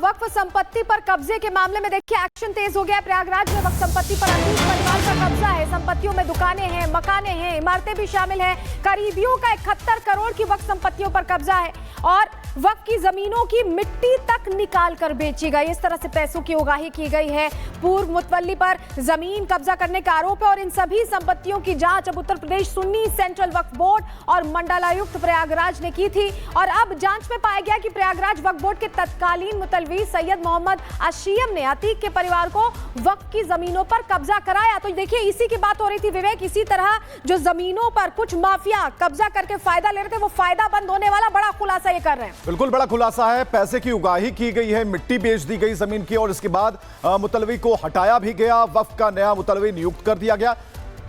वक्फ संपत्ति पर कब्जे के मामले में देखिए एक्शन तेज हो गया है। प्रयागराज में वक्फ संपत्ति पर अतीक परिवार का कब्जा है। संपत्तियों में दुकानें हैं, मकाने हैं, इमारतें भी शामिल हैं। करीबियों का 71 करोड़ की वक्फ संपत्तियों पर कब्जा है और वक्फ की जमीनों की मिट्टी तक निकाल कर बेची गई। इस तरह से पैसों की उगाही की गई है। पूर्व मुतवल्ली पर जमीन कब्जा करने का आरोप है और इन सभी संपत्तियों की जांच अब उत्तर प्रदेश सुन्नी सेंट्रल वक्फ बोर्ड और मंडलायुक्त प्रयागराज ने की थी और अब जांच में पाया गया कि प्रयागराज वक्फ बोर्ड के तत्कालीन मुतलवी सैयद मोहम्मद अशीम ने अतीक के परिवार को वक्फ की जमीनों पर कब्जा कराया। तो देखिए इसी की बात हो रही थी विवेक, इसी तरह जो जमीनों पर कुछ माफिया कब्जा करके फायदा ले रहे थे वो फायदा बंद होने वाला बड़ा खुलासा ये कर रहे हैं। बिल्कुल बड़ा खुलासा है। पैसे की उगाही की गई है, मिट्टी बेच दी गई जमीन की और इसके बाद मुतलवी को हटाया भी गया, वक्फ का नया मुतलवी नियुक्त कर दिया गया।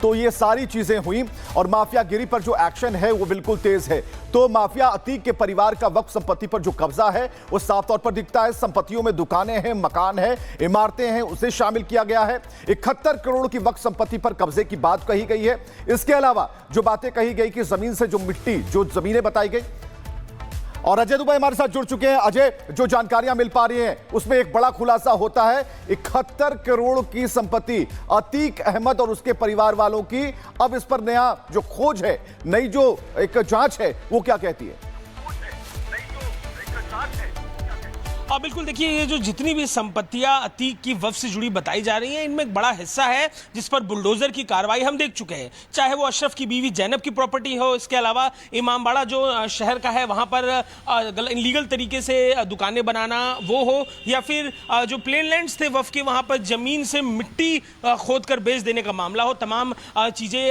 तो ये सारी चीजें हुई और माफियागिरी पर जो एक्शन है वो बिल्कुल तेज है। तो माफिया अतीक के परिवार का वक्फ संपत्ति पर जो कब्जा है वो साफ तौर पर दिखता है। संपत्तियों में दुकानें हैं, मकान है, इमारतें हैं, उसे शामिल किया गया है। 71 करोड़ की वक्फ संपत्ति पर कब्जे की बात कही गई है। इसके अलावा जो बातें कही गई कि जमीन से जो मिट्टी, जो जमीनें बताई गई। और अजय दुबे हमारे साथ जुड़ चुके हैं। अजय, जो जानकारियां मिल पा रही हैं उसमें एक बड़ा खुलासा होता है, 71 करोड़ की संपत्ति अतीक अहमद और उसके परिवार वालों की। अब इस पर नया जो खोज है, नई जो एक जांच है, वो क्या कहती है? बिल्कुल देखिए, ये जो जितनी भी संपत्तियां अतीक की वक्फ से जुड़ी बताई जा रही हैं, इनमें एक बड़ा हिस्सा है जिस पर बुलडोजर की कार्रवाई हम देख चुके हैं। चाहे वो अशरफ की बीवी जैनब की प्रॉपर्टी हो, इसके अलावा इमामबाड़ा जो शहर का है वहां पर इनलीगल तरीके से दुकानें बनाना वो हो, या फिर जो प्लेन लैंड्स थे वक्फ के वहां पर जमीन से मिट्टी खोद कर बेच देने का मामला हो। तमाम चीजें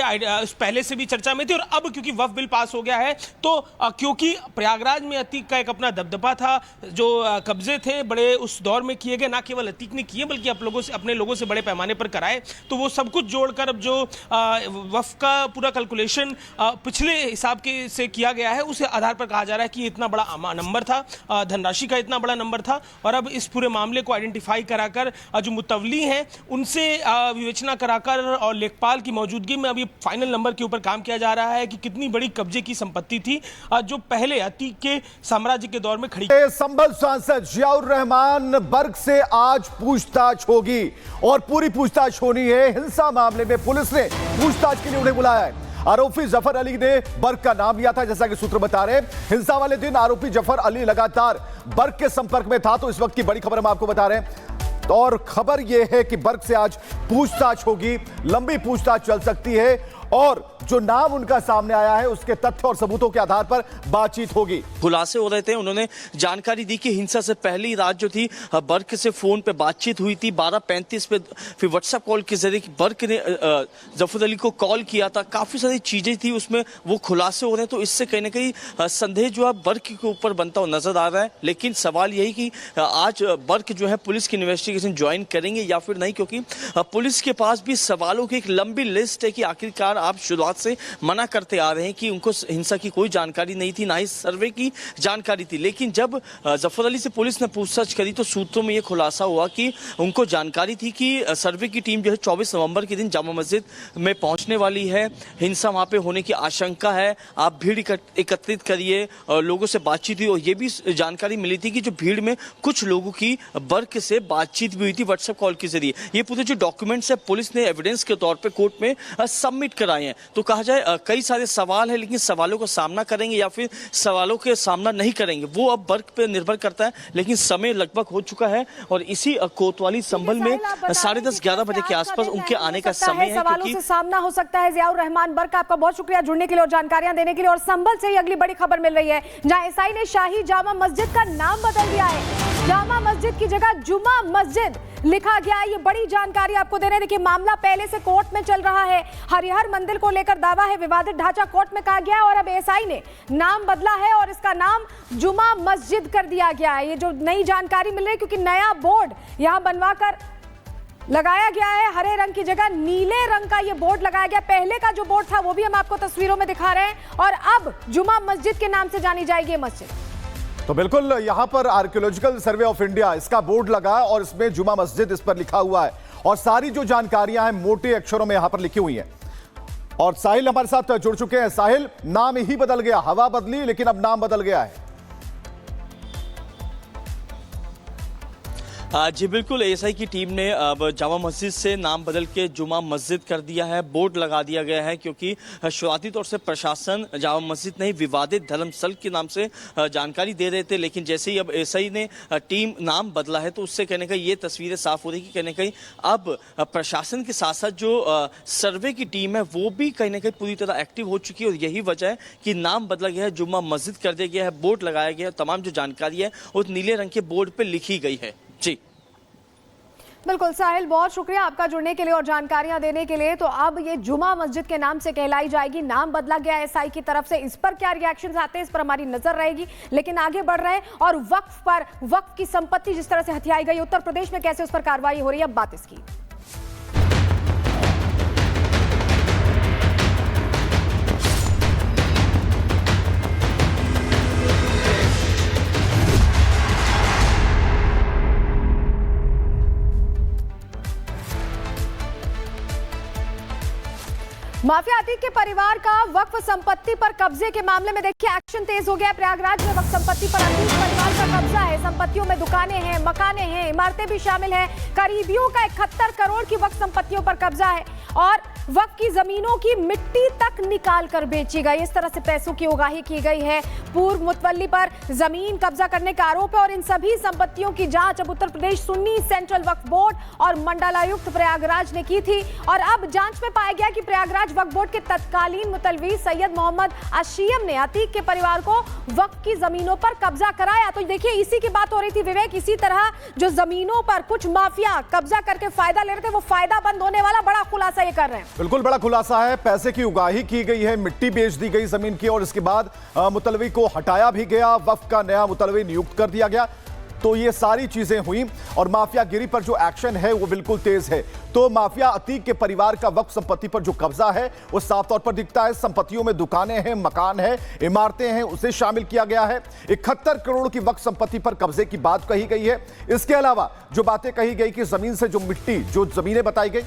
पहले से भी चर्चा में थी और अब क्योंकि वक्फ बिल पास हो गया है तो क्योंकि प्रयागराज में अतीक का एक अपना दबदबा था, जो कब्जे थे बड़े उस दौर में किए गए, ना केवल अतीक ने किए बल्कि अपने लोगों से बड़े पैमाने पर कराए। तो वो सब कुछ जोड़कर अब जो वक्फ का पूरा कैलकुलेशन पिछले हिसाब के से किया गया है, उसे आधार पर कहा जा रहा है कि इतना बड़ा नंबर था, धनराशि का इतना बड़ा नंबर था। और अब इस पूरे मामले को आइडेंटिफाई कराकर जो मुतवली हैं उनसे विवेचना कराकर और लेखपाल की मौजूदगी में अभी फाइनल नंबर के ऊपर काम किया जा रहा है कि कितनी बड़ी कब्जे की संपत्ति थी जो पहले अतीक के साम्राज्य के दौर में खड़ी। संभल सांसद जियाउर रहमान बर्क से आज पूछताछ होगी और पूरी पूछताछ होनी है। हिंसा मामले में पुलिस ने पूछताछ के लिए उन्हें बुलाया है। आरोपी जफर अली ने बर्क का नाम लिया था, जैसा कि सूत्र बता रहे हैं। हिंसा वाले दिन आरोपी जफर अली लगातार बर्क के संपर्क में था। तो इस वक्त की बड़ी खबर हम आपको बता रहे हैं और खबर यह है कि बर्क से आज पूछताछ होगी, लंबी पूछताछ चल सकती है और जो नाम उनका सामने आया है उसके तथ्य और सबूतों के आधार पर बातचीत होगी। खुलासे हो रहे थे, उन्होंने जानकारी दी कि हिंसा से पहली रात जो थी बर्क से फोन पे बातचीत हुई थी 12:35 पे, फिर व्हाट्सएप कॉल के जरिए बर्क ने जफर अली को कॉल किया था। काफी सारी चीजें थी उसमें, वो खुलासे हो रहे हैं। तो इससे कहीं ना कहीं संदेह जो है बर्क के ऊपर बनता हुआ नजर आ रहा है। लेकिन सवाल यही कि आज बर्क जो है पुलिस की इन्वेस्टिगेशन ज्वाइन करेंगे या फिर नहीं, क्योंकि पुलिस के पास भी सवालों की एक लंबी लिस्ट है कि आखिरकार आप शुरुआत से मना करते आ रहे हैं कि उनको हिंसा की कोई जानकारी नहीं थी, ना ही सर्वे की जानकारी थी। लेकिन जब जफर अली से पुलिस ने पूछताछ करी तो सूत्रों में यह खुलासा हुआ कि उनको जानकारी थी कि सर्वे की टीम जो है 24 नवंबर के दिन जामा मस्जिद में पहुंचने वाली है, हिंसा वहां पे होने की आशंका है, आप भीड़ एकत्रित करिए। लोगों से बातचीत हुई और ये भी जानकारी मिली थी कि जो भीड़ में कुछ लोगों की बर्क से बातचीत भी हुई थी व्हाट्सएप कॉल के जरिए। ये पूरे जो डॉक्यूमेंट्स है पुलिस ने एविडेंस के तौर पर कोर्ट में सबमिट कराए हैं। तो कहा जाए कई सारे सवाल है, लेकिन सवालों का सामना करेंगे या फिर सवालों के सामना नहीं करेंगे वो अब बर्क पे निर्भर करता है। लेकिन समय लगभग हो चुका है और इसी कोतवाली संभल में 10:30-11 बजे के आसपास उनके आने का समय है। सवालों से सामना हो सकता है। जियाउर रहमान बर्क, आपका बहुत शुक्रिया जुड़ने के लिए और जानकारियां देने के लिए। और संभल से ही अगली बड़ी खबर मिल रही है, जहां एसआई ने शाही जामा मस्जिद का नाम बदल दिया है। जामा मस्जिद की जगह जुमा मस्जिद लिखा गया। ये बड़ी जानकारी आपको दे रहे हैं। देखिए मामला पहले से कोर्ट में चल रहा है। हरिहर मंदिर को लेकर दावा है, विवादित ढांचा कोर्ट में कहा गया है और अब एसआई ने नाम बदला है और इसका नाम जुमा मस्जिद कर दिया गया है। ये जो नई जानकारी मिल रही है, क्योंकि नया बोर्ड यहां बनवाकर लगाया गया है। हरे रंग की जगह नीले रंग का ये बोर्ड लगाया गया। पहले का जो बोर्ड था वो भी हम आपको तस्वीरों में दिखा रहे हैं और अब जुमा मस्जिद के नाम से जानी जाएगी ये मस्जिद। तो बिल्कुल यहां पर आर्कियोलॉजिकल सर्वे ऑफ इंडिया इसका बोर्ड लगा और इसमें जुमा मस्जिद इस पर लिखा हुआ है और सारी जो जानकारियां हैं मोटे अक्षरों में यहां पर लिखी हुई हैं। और साहिल हमारे साथ जुड़ चुके हैं। साहिल, नाम ही बदल गया, हवा बदली लेकिन अब नाम बदल गया है। जी बिल्कुल, एएसआई की टीम ने अब जामा मस्जिद से नाम बदल के जुमा मस्जिद कर दिया है। बोर्ड लगा दिया गया है क्योंकि शुरुआती तौर से प्रशासन जामा मस्जिद नहीं विवादित धर्मस्थल के नाम से जानकारी दे रहे थे, लेकिन जैसे ही अब एएसआई ने टीम नाम बदला है तो उससे कहने का ये तस्वीरें साफ हो रही कि कहने कहीं अब प्रशासन के साथ साथ जो सर्वे की टीम है वो भी कहीं ना कहीं पूरी तरह एक्टिव हो चुकी है और यही वजह है कि नाम बदला गया है, जुम्मा मस्जिद कर दिया गया है, बोर्ड लगाया गया है। तमाम जो जानकारी है वो नीले रंग के बोर्ड पर लिखी गई है। जी बिल्कुल साहिल, बहुत शुक्रिया आपका जुड़ने के लिए और जानकारियां देने के लिए। तो अब ये जुमा मस्जिद के नाम से कहलाई जाएगी, नाम बदला गया एएसआई की तरफ से। इस पर क्या रिएक्शंस आते हैं इस पर हमारी नजर रहेगी, लेकिन आगे बढ़ रहे हैं और वक्फ की संपत्ति जिस तरह से हथियाई गई उत्तर प्रदेश में कैसे उस पर कार्रवाई हो रही है, अब बात इसकी। माफिया अतीक के परिवार का वक्फ संपत्ति पर कब्जे के मामले में देखिए एक्शन तेज हो गया। प्रयागराज में वक्फ संपत्ति पर अतीक परिवार का कब्जा है। संपत्तियों में दुकानें हैं, मकाने हैं, इमारतें भी शामिल हैं। करीबियों का 71 करोड़ की वक्फ संपत्तियों पर कब्जा है और वक्फ की जमीनों की मिट्टी तक निकाल कर बेची गई। इस तरह से पैसों की उगाही की गई है। पूर्व मुतवल्ली पर जमीन कब्जा करने का आरोप है और इन सभी संपत्तियों की जांच अब उत्तर प्रदेश सुन्नी सेंट्रल वक्फ बोर्ड और मंडलायुक्त प्रयागराज ने की थी और अब जांच में पाया गया कि प्रयागराज वक्फ बोर्ड के तत्कालीन मुतलवी सैयद मोहम्मद अशीयम ने अतीक के परिवार को वक्फ की जमीनों पर कब्जा कराया। तो देखिए इसी की बात हो रही थी विवेक, इसी तरह जो जमीनों पर कुछ माफिया कब्जा करके फायदा ले रहे थे वो फायदा बंद होने वाला बड़ा खुलासा ये कर रहे हैं। बिल्कुल बड़ा खुलासा है। पैसे की उगाही की गई है, मिट्टी बेच दी गई जमीन की और इसके बाद मुतलवी को हटाया भी गया, वक्फ का नया मुतलवी नियुक्त कर दिया गया। तो ये सारी चीजें हुई और माफियागिरी पर जो एक्शन है वो बिल्कुल तेज है। तो माफिया अतीक के परिवार का वक्फ संपत्ति पर जो कब्जा है वो साफ तौर पर दिखता है। संपत्तियों में दुकानें हैं, मकान है, इमारतें हैं, उसे शामिल किया गया है। 71 करोड़ की वक्फ संपत्ति पर कब्जे की बात कही गई है। इसके अलावा जो बातें कही गई कि जमीन से जो मिट्टी, जो जमीनें बताई गई।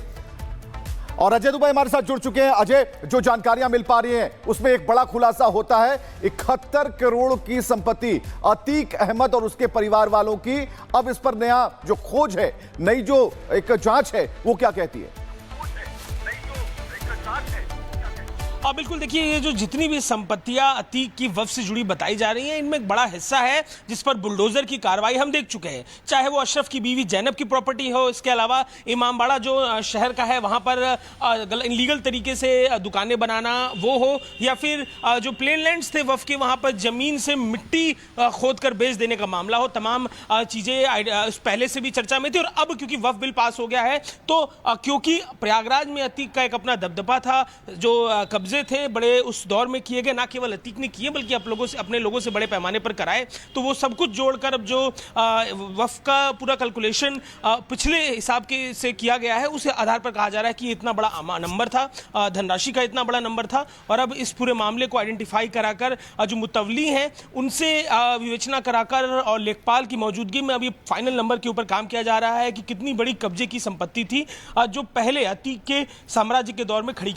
और अजय दुबे हमारे साथ जुड़ चुके हैं। अजय, जो जानकारियां मिल पा रही हैं उसमें एक बड़ा खुलासा होता है, 71 करोड़ की संपत्ति अतीक अहमद और उसके परिवार वालों की। अब इस पर नया जो खोज है, नई जो एक जांच है, वो क्या कहती है? बिल्कुल देखिए, ये जो जितनी भी संपत्तियां अतीक की वक्फ से जुड़ी बताई जा रही हैं इनमें एक बड़ा हिस्सा है जिस पर बुलडोजर की कार्रवाई हम देख चुके हैं। चाहे वो अशरफ की बीवी जैनब की प्रॉपर्टी हो, इसके अलावा इमामबाड़ा जो शहर का है वहां पर इलीगल तरीके से दुकानें बनाना वो हो, या फिर जो प्लेन लैंड्स थे वक्फ के वहां पर जमीन से मिट्टी खोद कर बेच देने का मामला हो। तमाम चीजें पहले से भी चर्चा में थी और अब क्योंकि वक्फ बिल पास हो गया है तो क्योंकि प्रयागराज में अतीक का एक अपना दबदबा था, जो कब्जे थे बड़े उस दौर में किए गए, ना केवल अतीक ने किए बल्कि आप लोगों से, अपने लोगों से बड़े पैमाने पर कराए। तो वो सब कुछ जोड़कर अब जो वक्फ का पूरा कैलकुलेशन पिछले हिसाब के से किया गया है उस आधार पर कहा जा रहा है कि इतना बड़ा नंबर था, धनराशि का इतना बड़ा नंबर था। और अब इस पूरे मामले को आइडेंटिफाई कराकर जो मुतवली हैं उनसे विवेचना कराकर और लेखपाल की मौजूदगी में अभी फाइनल नंबर के ऊपर काम किया जा रहा है कि कितनी बड़ी कब्जे की संपत्ति थी जो पहले अतीक के साम्राज्य के दौर में खड़ी